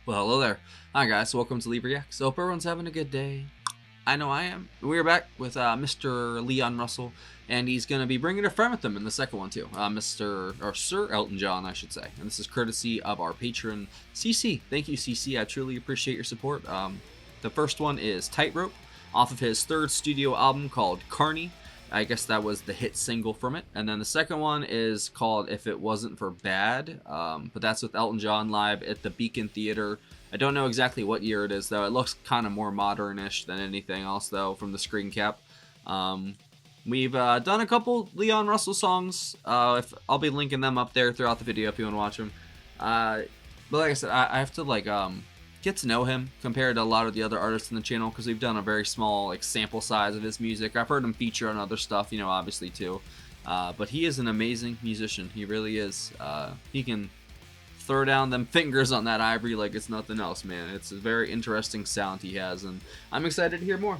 Well, hello there. Hi guys, welcome to LibreX. Hope everyone's having a good day. I know I am. We're back with Mr. Leon Russell, and he's going to be bringing a friend with him in the second one too. Sir Elton John, I should say. And this is courtesy of our patron, Ceecee. Thank you, Ceecee. I truly appreciate your support. The first one is Tightrope, off of his third studio album called Carney. I guess that was the hit single from it. And then the second one is called If It Wasn't For Bad, but that's with Elton John live at the Beacon Theater. I don't know exactly what year it is, though. It looks kind of more modern-ish than anything else, though, from the screen cap. We've done a couple Leon Russell songs. I'll be linking them up there throughout the video if you want to watch them. But like I said, I have to get to know him compared to a lot of the other artists in the channel, because we've done a very small sample size of his music. I've heard him feature on other stuff, obviously too. But he is an amazing musician. He really is. He can throw down them fingers on that ivory like it's nothing else, man. It's a very interesting sound he has, and I'm excited to hear more.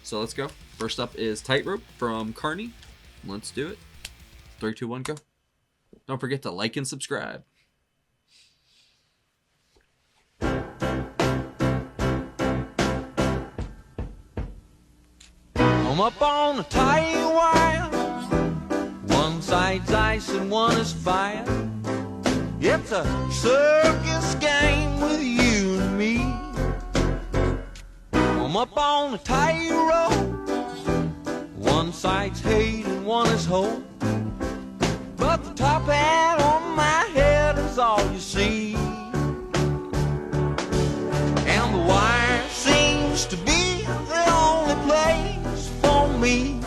So let's go. First up is Tightrope from Carney. Let's do it. 3, 2, 1, go. Don't forget to like and subscribe. I'm up on a tight wire. One side's ice and one is fire. It's a circus game with you and me. I'm up on a tightrope. One side's hate and one is hope. But the top hat on my head is all you see. And the wire seems to be the only place for me.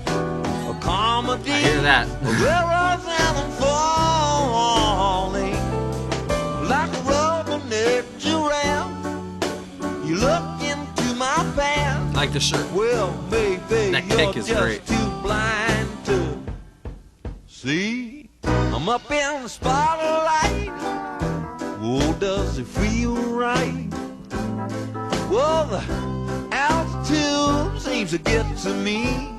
A comedy, I hear that. a river and I'm falling like a rubber-neck giraffe. You look into my past. I like the shirt. Well, maybe That you're kick is just great. too blind to see. I'm up in the spotlight. Oh, does it feel right? Well, the altitude seems to get to me.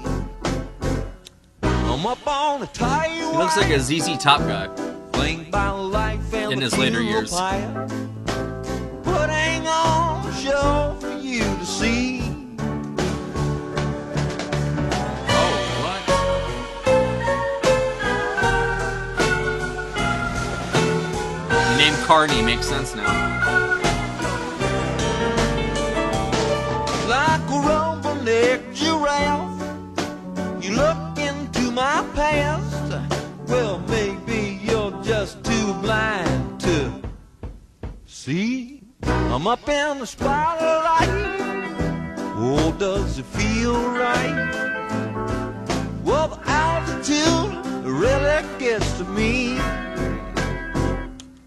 I'm up on a tight He looks like a ZZ Top guy. Flanked by life and In the his later funeral years. pyre. Putting on a show for you to see. Oh, what? The name Carney makes sense now. Like a rubber-neck giraffe, you look into my past. Well, maybe you're just too blind to see. I'm up in the spotlight. Oh, does it feel right? Well, the altitude really gets to me.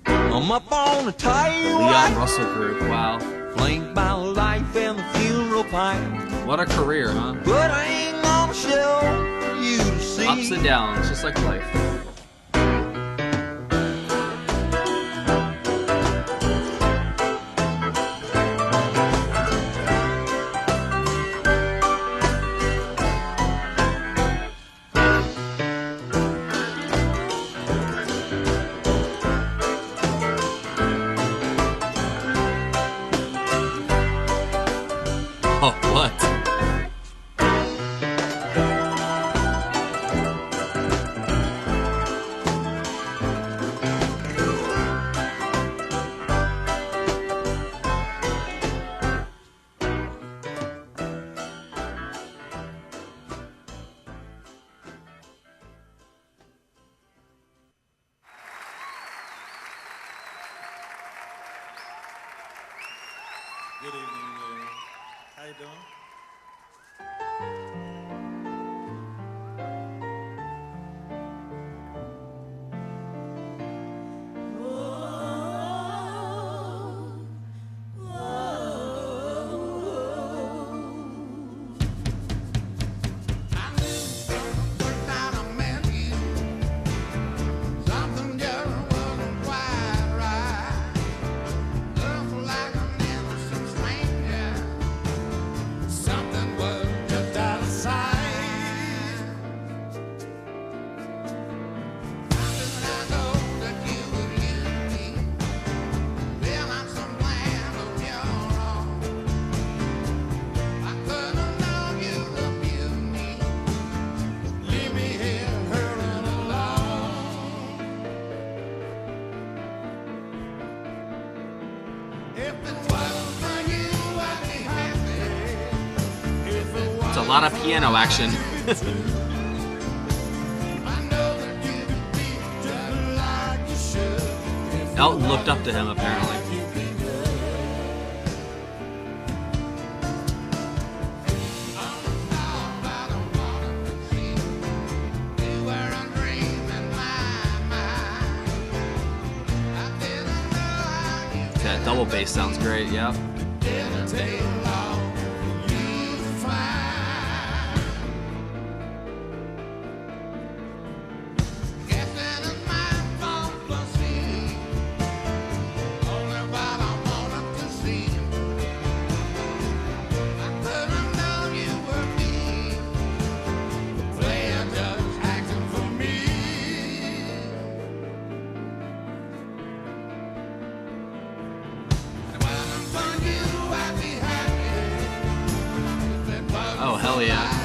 I'm up on a tight Leon wire, Russell group, wow. flanked by life and the funeral pyre. What a career, huh? But I ain't gonna show you to see. Ups and downs, just like life. Oh, what? Good evening, how you doing? Something was just out of It's a lot of piano action. Elton looked up to him, apparently. That double bass sounds great, yep. Oh, hell yeah.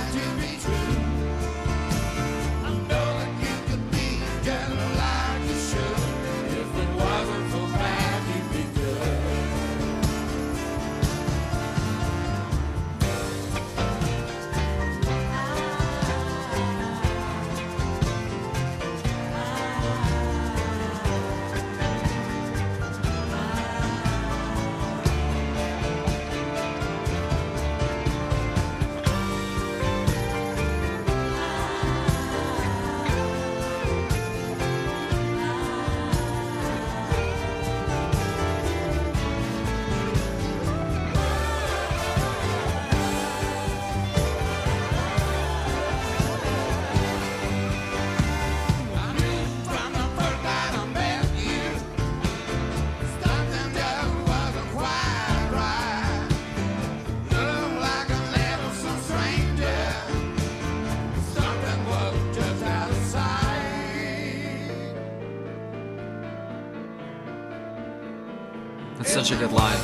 That's such a good line.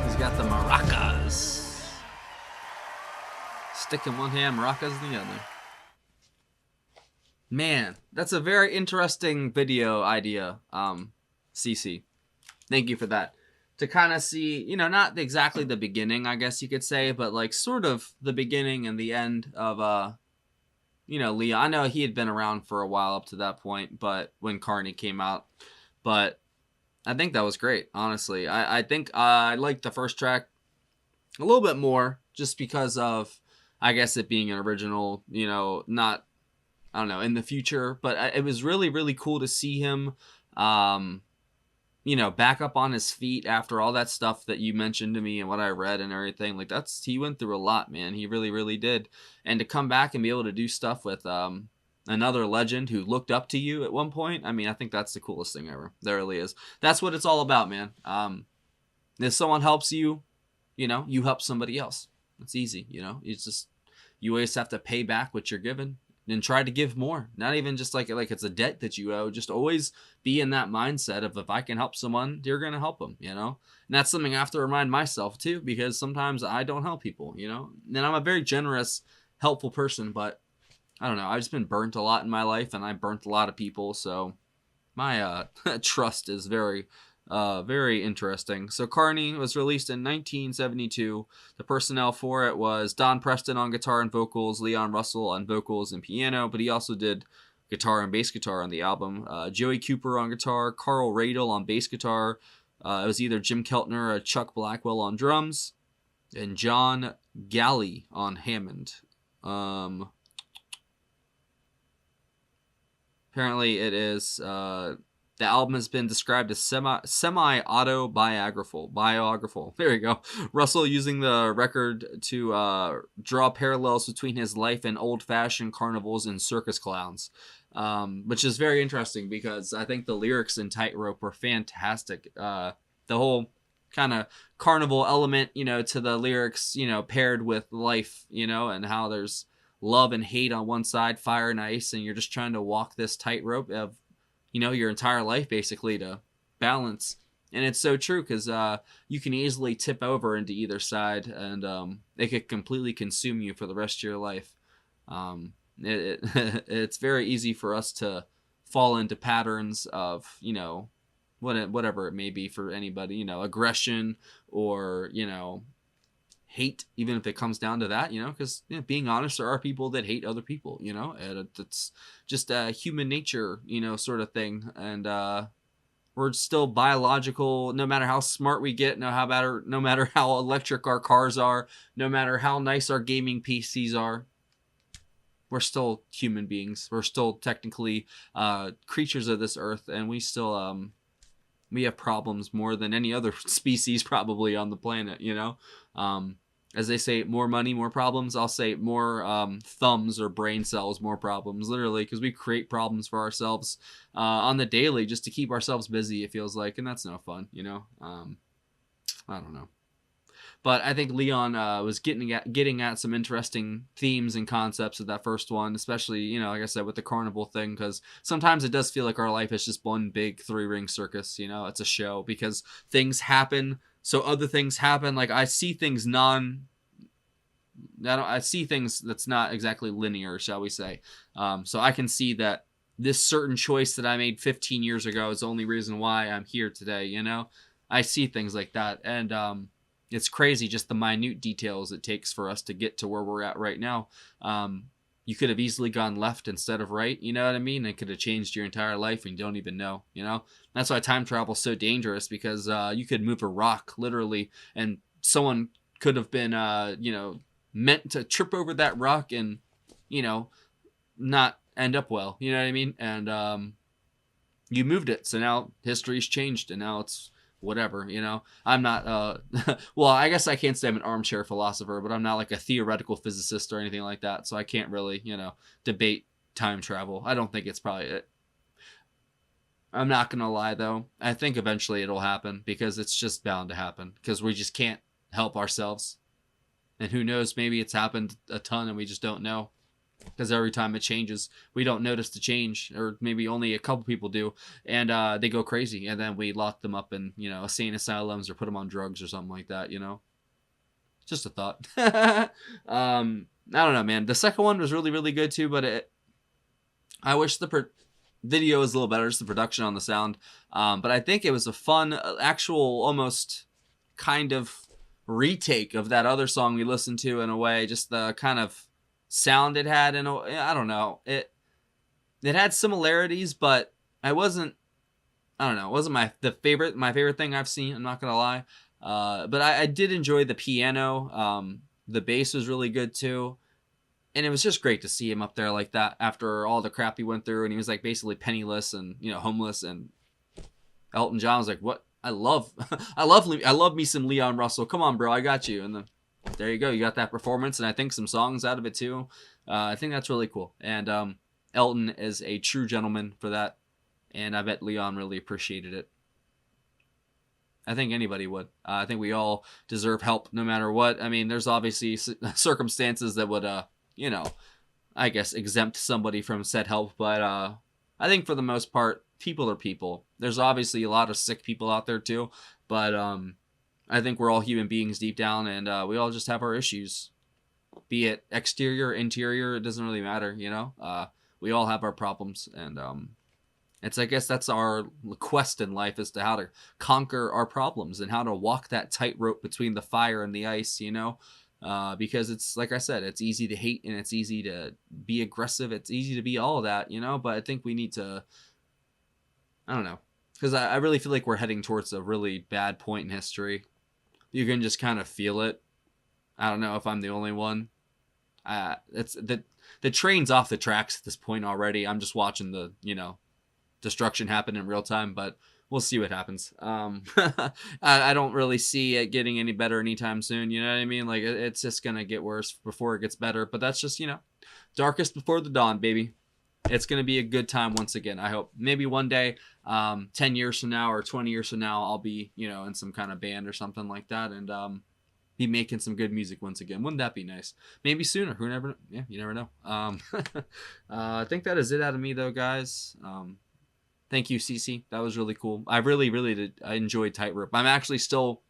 He's got the maracas. Stick in one hand, maracas in the other. Man, that's a very interesting video idea, Ceecee. Thank you for that. To kind of see, you know, not exactly the beginning, I guess you could say, but like sort of the beginning and the end of, you know, Leon. I know he had been around for a while up to that point, but when Carney came out, but I think that was great, honestly. I think I liked the first track a little bit more just because of, I guess, it being an original, you know, not, I don't know, in the future, but it was really, really cool to see him, you know, back up on his feet after all that stuff that you mentioned to me and what I read and everything. Like, he went through a lot, man. He really, really did. And to come back and be able to do stuff with another legend who looked up to you at one point, I mean, I think that's the coolest thing ever. There really is. That's what it's all about, man. If someone helps you, you know, you help somebody else. It's easy, you know. It's just, you always have to pay back what you're given. And try to give more. Not even just like it's a debt that you owe. Just always be in that mindset of, if I can help someone, you're going to help them, you know? And that's something I have to remind myself too, because sometimes I don't help people, you know? And I'm a very generous, helpful person, but I don't know. I've just been burnt a lot in my life, and I burnt a lot of people. So my trust is very, very interesting. So Carney was released in 1972. The personnel for it was Don Preston on guitar and vocals, Leon Russell on vocals and piano, but he also did guitar and bass guitar on the album. Joey Cooper on guitar, Carl Radle on bass guitar. It was either Jim Keltner or Chuck Blackwell on drums, and John Galley on Hammond. Apparently it is... the album has been described as semi-autobiographical. There you go. Russell using the record to draw parallels between his life and old-fashioned carnivals and circus clowns, which is very interesting because I think the lyrics in Tightrope were fantastic. The whole kind of carnival element, you know, to the lyrics, you know, paired with life, you know, and how there's love and hate on one side, fire and ice, and you're just trying to walk this tightrope of, your entire life basically to balance. And it's so true because you can easily tip over into either side, and it could completely consume you for the rest of your life. It's very easy for us to fall into patterns of, whatever it may be for anybody, aggression or, hate, even if it comes down to that, because being honest, there are people that hate other people, and it's just a human nature, sort of thing. And we're still biological, no matter how smart we get, no matter how electric our cars are, no matter how nice our gaming PCs are. We're still human beings. We're still technically creatures of this earth, and we still we have problems more than any other species probably on the planet. As they say, more money, more problems. I'll say more thumbs or brain cells, more problems, literally, because we create problems for ourselves on the daily just to keep ourselves busy, it feels like, and that's no fun, I don't know. But I think Leon was getting at some interesting themes and concepts of that first one, especially, like I said, with the carnival thing, because sometimes it does feel like our life is just one big three-ring circus, it's a show, because things happen, so other things happen. Like, I see things I see things that's not exactly linear, shall we say. So I can see that this certain choice that I made 15 years ago is the only reason why I'm here today, I see things like that, and it's crazy just the minute details it takes for us to get to where we're at right now. You could have easily gone left instead of right, you know what I mean? It could have changed your entire life and you don't even know, That's why time travel is so dangerous, because you could move a rock, literally, and someone could have been, meant to trip over that rock and, not end up well, you know what I mean? And you moved it, so now history's changed, and now it's whatever, I'm not well, I guess I can't say I'm an armchair philosopher, but I'm not like a theoretical physicist or anything like that, so I can't really debate time travel. I don't think it's probably it. I'm not gonna lie though, I think eventually it'll happen, because it's just bound to happen, because we just can't help ourselves. And who knows, maybe it's happened a ton and we just don't know, because every time it changes, we don't notice the change, or maybe only a couple people do, and they go crazy, and then we lock them up in, insane asylums or put them on drugs or something like that, Just a thought. I don't know, man. The second one was really, really good too, but I wish the video was a little better, just the production on the sound. But I think it was a fun, actual, almost kind of retake of that other song we listened to, in a way, just the kind of sound it had, and I don't know, it had similarities, but I don't know, it wasn't my favorite thing I've seen, I'm not gonna lie. But I did enjoy the piano. The bass was really good too, and it was just great to see him up there like that after all the crap he went through, and he was like basically penniless and homeless, and Elton John was like, what, I love me some Leon Russell, come on bro, I got you. And then there you go, you got that performance, and I think some songs out of it too. I think that's really cool, and Elton is a true gentleman for that, and I bet Leon really appreciated it. I think anybody would. I think we all deserve help no matter what. I mean, there's obviously circumstances that would I guess exempt somebody from said help, but I think for the most part, people are people. There's obviously a lot of sick people out there too, but I think we're all human beings deep down, and we all just have our issues. Be it exterior, interior, it doesn't really matter, we all have our problems, and I guess that's our quest in life, is to how to conquer our problems and how to walk that tightrope between the fire and the ice, because it's, like I said, it's easy to hate and it's easy to be aggressive. It's easy to be all of that, but I think we need to, I don't know, because I really feel like we're heading towards a really bad point in history. You can just kind of feel it. I don't know if I'm the only one. It's the train's off the tracks at this point already. I'm just watching the, destruction happen in real time, but we'll see what happens. I don't really see it getting any better anytime soon. You know what I mean? Like, it's just going to get worse before it gets better, but that's just, darkest before the dawn, baby. It's going to be a good time once again. I hope maybe one day, 10 years from now or 20 years from now, I'll be, in some kind of band or something like that. And, be making some good music once again. Wouldn't that be nice? Maybe sooner. Who never? Yeah, you never know. I think that is it out of me though, guys. Thank you, Ceecee. That was really cool. I really, really did. I enjoyed Tightrope. I'm actually still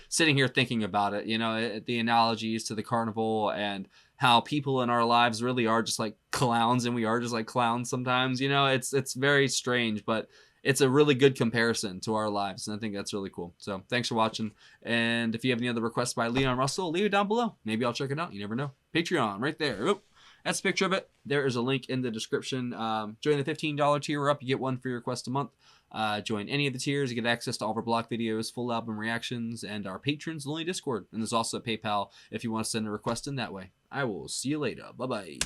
sitting here thinking about it. You know, the analogies to the carnival and how people in our lives really are just like clowns, and we are just like clowns sometimes. You know, it's very strange, but it's a really good comparison to our lives, and I think that's really cool. So thanks for watching, and if you have any other requests by Leon Russell, leave it down below. Maybe I'll check it out. You never know. Patreon right there. Oop. That's a picture of it. There is a link in the description. Join the $15 tier or up. You get one free request a month. Join any of the tiers. You get access to all of our block videos, full album reactions, and our patrons only Discord. And there's also a PayPal if you want to send a request in that way. I will see you later. Bye-bye.